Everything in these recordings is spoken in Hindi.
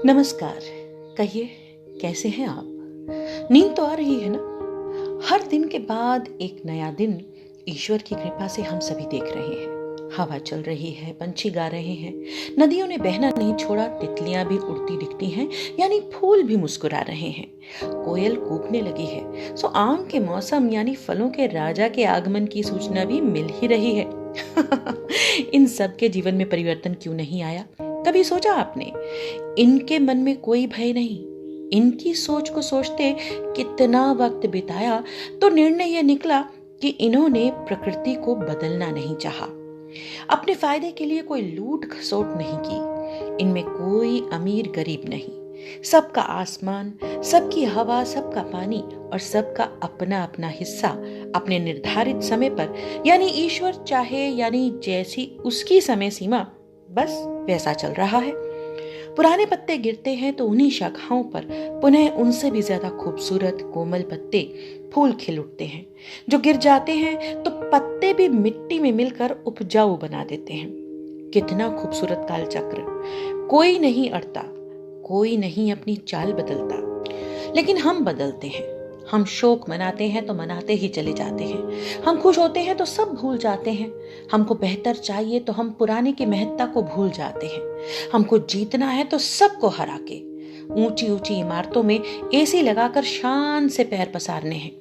नमस्कार। कहिए, कैसे हैं आप? नींद तो आ रही है ना? हर दिन के बाद एक नया दिन ईश्वर की कृपा से हम सभी देख रहे हैं। हवा चल रही है, पंछी गा रहे हैं, नदियों ने बहना नहीं छोड़ा, तितलियां भी उड़ती दिखती हैं, यानी फूल भी मुस्कुरा रहे हैं, कोयल कूकने लगी है। सो आम के मौसम यानी फलों के राजा के आगमन की सूचना भी मिल ही रही है। इन सब के जीवन में परिवर्तन क्यों नहीं आया? कभी सोचा आपने? इनके मन में कोई भय नहीं। इनकी सोच को सोचते कितना वक्त बिताया तो निर्णय यह निकला कि इन्होंने प्रकृति को बदलना नहीं चाहा। अपने फायदे के लिए कोई लूट खसोट नहीं की। इनमें कोई अमीर गरीब नहीं। सबका आसमान, सबकी हवा, सबका पानी और सबका अपना अपना हिस्सा अपने निर्धारित समय पर, यानी ईश्वर चाहे यानी जैसी उसकी समय सीमा, बस वैसा चल रहा है। पुराने पत्ते गिरते हैं तो उन्हीं शाखाओं पर पुनः उनसे भी ज्यादा खूबसूरत कोमल पत्ते, फूल खिल उठते हैं। जो गिर जाते हैं तो पत्ते भी मिट्टी में मिलकर उपजाऊ बना देते हैं। कितना खूबसूरत कालचक्र! कोई नहीं अड़ता, कोई नहीं अपनी चाल बदलता, लेकिन हम बदलते हैं। हम शोक मनाते हैं तो मनाते ही चले जाते हैं। हम खुश होते हैं तो सब भूल जाते हैं। हमको बेहतर चाहिए तो हम पुराने की महत्ता को भूल जाते हैं। हमको जीतना है तो सबको हरा के ऊंची ऊंची इमारतों में एसी लगाकर शान से पैर पसारने हैं।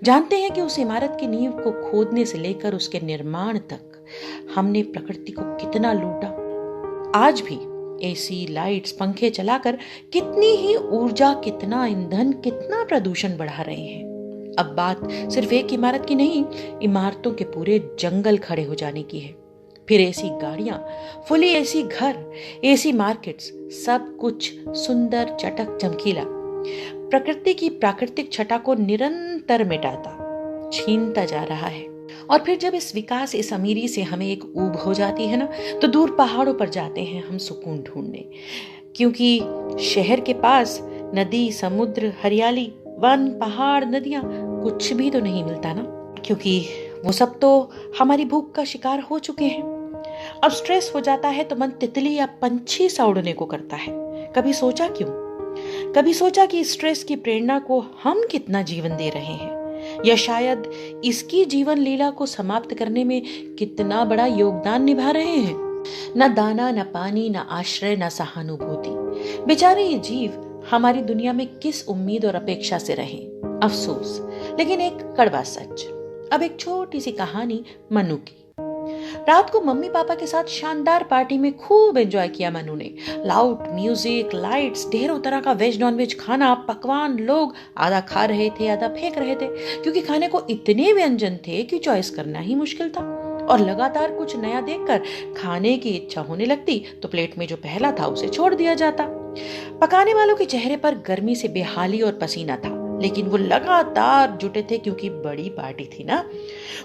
जानते हैं कि उस इमारत की नींव को खोदने से लेकर उसके निर्माण तक हमने प्रकृति को कितना लूटा। आज भी एसी, लाइट्स, पंखे चलाकर कितनी ही ऊर्जा, कितना ईंधन, कितना प्रदूषण बढ़ा रहे हैं। अब बात सिर्फ एक इमारत की नहीं, इमारतों के पूरे जंगल खड़े हो जाने की है। फिर एसी गाड़ियां, फुली एसी घर, एसी मार्केट्स, सब कुछ सुंदर, चटक, चमकीला प्रकृति की प्राकृतिक छटा को निरंतर मिटाता, छीनता जा रहा है। और फिर जब इस विकास, इस अमीरी से हमें एक ऊब हो जाती है ना, तो दूर पहाड़ों पर जाते हैं हम सुकून ढूंढने, क्योंकि शहर के पास नदी, समुद्र, हरियाली, वन, पहाड़, नदियां, कुछ भी तो नहीं मिलता ना, क्योंकि वो सब तो हमारी भूख का शिकार हो चुके हैं। अब स्ट्रेस हो जाता है तो मन तितली या पंछी सा उड़ने को करता है। कभी सोचा क्यों? कभी सोचा कि स्ट्रेस की प्रेरणा को हम कितना जीवन दे रहे हैं, या शायद इसकी जीवन लीला को समाप्त करने में कितना बड़ा योगदान निभा रहे हैं? न दाना, न पानी, न आश्रय, न सहानुभूति। बेचारे ये जीव हमारी दुनिया में किस उम्मीद और अपेक्षा से रहे? अफसोस, लेकिन एक कड़वा सच। अब एक छोटी सी कहानी मनु की। रात को मम्मी पापा के साथ शानदार पार्टी में खूब एंजॉय किया मनु ने। लाउड म्यूजिक, लाइट्स, ढेरों तरह का वेज नॉन वेज खाना, पकवान, लोग आधा खा रहे थे, आधा फेंक रहे थे, क्योंकि खाने को इतने व्यंजन थे कि चॉइस करना ही मुश्किल था। और लगातार कुछ नया देखकर खाने की इच्छा होने लगती तो प्लेट में जो पहला था उसे छोड़ दिया जाता। पकाने वालों के चेहरे पर गर्मी से बेहाली और पसीना था, लेकिन वो लगातार जुटे थे क्योंकि बड़ी पार्टी थी ना।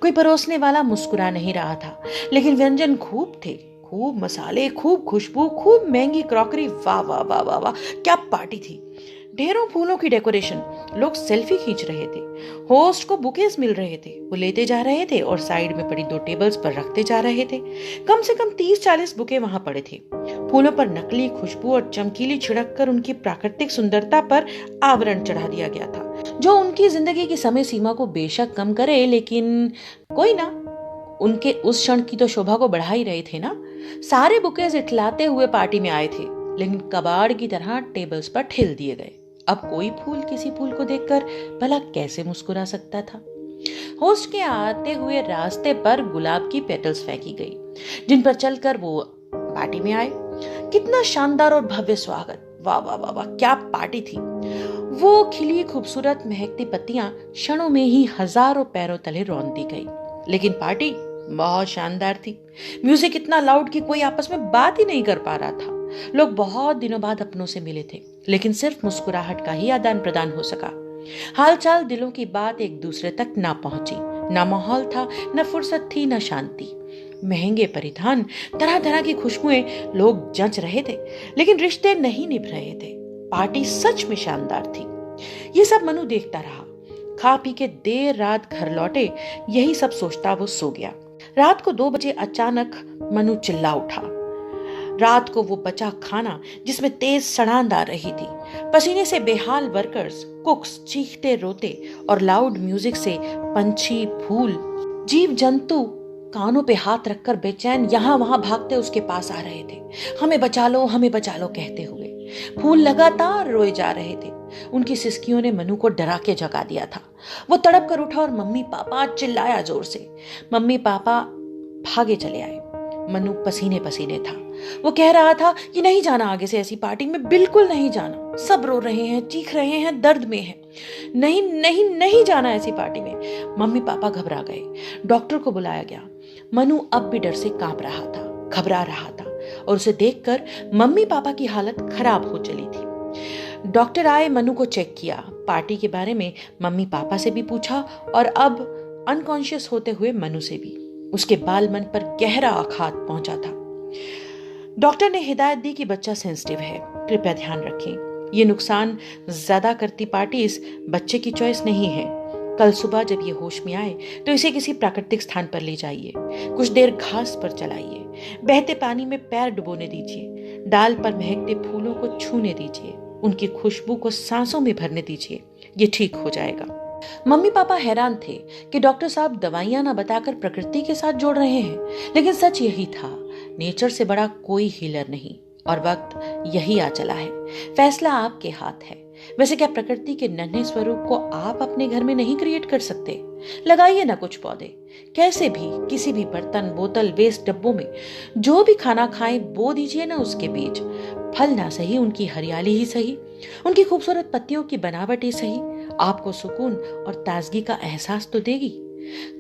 कोई परोसने वाला मुस्कुरा नहीं रहा था, लेकिन व्यंजन खूब थे, खूब मसाले, खूब खुशबू, खूब महंगी क्रॉकरी। वाह वाह वाह वाह वाह, क्या पार्टी थी! ढेरों फूलों की डेकोरेशन, लोग सेल्फी खींच रहे थे, होस्ट को बुकेस मिल रहे थे, वो लेते जा रहे थे और साइड में पड़ी 2 टेबल्स पर रखते जा रहे थे। कम से कम 30-40 बुके वहां पड़े थे। फूलों पर नकली खुशबू और चमकीली छिड़क कर उनकी प्राकृतिक सुंदरता पर आवरण चढ़ा दिया गया था, जो उनकी जिंदगी की समय सीमा को बेशक कम करे, लेकिन कोई ना, उनके उस क्षण की तो शोभा को बढ़ा ही रहे थे ना। सारे बुकेस इठलाते हुए पार्टी में आए थे, लेकिन कबाड़ की तरह टेबल्स पर ठेल दिए गए। अब कोई फूल किसी फूल को देखकर भला कैसे मुस्कुरा सकता था? होस्ट के आते हुए रास्ते पर गुलाब की पेटल्स फेंकी गई, जिन पर चलकर वो पार्टी में आए। कितना शानदार और भव्य स्वागत! वाह वाह वाह वाह, क्या पार्टी थी! वो खिली खूबसूरत महकती पत्तियां क्षणों में ही हजारों पैरों तले रौंद दी गई, लेकिन पार्टी बहुत शानदार थी। म्यूजिक इतना लाउड कि कोई आपस में बात ही नहीं कर पा रहा था। लोग बहुत दिनों बाद अपनों से मिले थे, लेकिन सिर्फ मुस्कुराहट का ही आदान प्रदान हो सका। हालचाल, दिलों की बात एक दूसरे तक ना पहुंची। ना माहौल था, न फुर्सत थी, न शांति। महंगे परिधान, तरह तरह की खुशबुएं, लोग जच रहे थे, लेकिन रिश्ते नहीं निभ रहे थे। पार्टी सच में शानदार थी। ये सब मनु देखता रहा। खा पी के देर रात घर लौटे, यही सब सोचता वो सो गया। रात को 2 बजे अचानक मनु चिल्ला उठा, रात को वो बचा खाना जिसमें तेज सड़ांध आ रही थी, पसीने से बेहाल वर्कर्स, कुक्स चीखते रोते और लाउड म्यूजिक से पंछी, फूल, जीव जंतु कानों पे हाथ रखकर बेचैन यहां वहां भागते उसके पास आ रहे थे, हमें बचा लो कहते हुए। फूल लगातार रोए जा रहे थे। उनकी सिसकियों ने मनु को डरा के जगा दिया था। वो तड़प कर उठा और मम्मी पापा चिल्लाया जोर से। मम्मी पापा भागे चले आए। मनु पसीने पसीने था। वो कह रहा था कि नहीं जाना आगे से ऐसी पार्टी में, बिल्कुल नहीं जाना। सब रो रहे हैं, चीख रहे हैं, दर्द में हैं। नहीं नहीं नहीं जाना ऐसी पार्टी में। मम्मी पापा घबरा गए। डॉक्टर को बुलाया गया। मनु अब भी डर से कांप रहा था, घबरा रहा था और उसे देखकर मम्मी पापा की हालत खराब हो चली थी। डॉक्टर आए, मनु को चेक किया, पार्टी के बारे में मम्मी पापा से भी पूछा और अब अनकॉन्शियस होते हुए मनु से भी। उसके बाल मन पर गहरा आघात पहुंचा था। डॉक्टर ने हिदायत दी कि बच्चा सेंसिटिव है, कृपया ध्यान रखें। ये नुकसान ज्यादा करती पार्टी इस बच्चे की चॉइस नहीं है। कल सुबह जब ये होश में आए तो इसे किसी प्राकृतिक स्थान पर ले जाइए, कुछ देर घास पर चलाइए, बहते पानी में पैर डुबोने दीजिए, डाल पर महकते फूलों को छूने दीजिए, उनकी खुशबू को सांसों में भरने दीजिए, ये ठीक हो जाएगा। मम्मी पापा हैरान थे कि डॉक्टर साहब दवाइयां ना बताकर प्रकृति के साथ जोड़ रहे हैं, लेकिन सच यही था, नेचर से बड़ा कोई हीलर नहीं और वक्त यही आ चला है। फैसला आपके हाथ है। वैसे क्या प्रकृति के नन्हे स्वरूप को आप अपने घर में नहीं क्रिएट कर सकते? लगाइए ना कुछ पौधे, कैसे भी, किसी भी बर्तन, बोतल, वेस्ट डब्बों में जो भी खाना खाएं बो दीजिए ना उसके बीज। फल ना सही, उनकी हरियाली ही सही, उनकी खूबसूरत पत्तियों की बनावट ही सही आपको सुकून और ताजगी का एहसास तो देगी।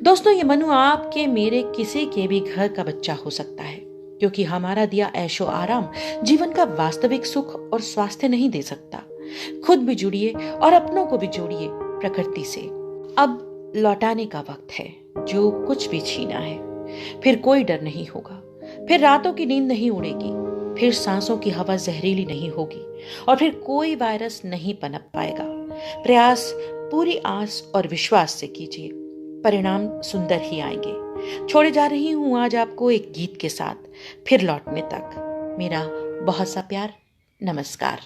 दोस्तों, ये मनु आपके, मेरे, किसी के भी घर का बच्चा हो सकता है, क्योंकि हमारा दिया ऐशो आराम जीवन का वास्तविक सुख और स्वास्थ्य नहीं दे सकता। खुद भी जुड़िए और अपनों को भी जोड़िए प्रकृति से। अब लौटाने का वक्त है, जो कुछ भी छीना है। फिर कोई डर नहीं होगा, फिर रातों की नींद नहीं उड़ेगी, फिर सांसों की हवा जहरीली नहीं होगी और फिर कोई वायरस नहीं पनप पाएगा। प्रयास पूरी आस और विश्वास से कीजिए, परिणाम सुंदर ही आएंगे। छोड़े जा रही हूं आज आपको एक गीत के साथ। फिर लौटने तक मेरा बहुत सा प्यार, नमस्कार।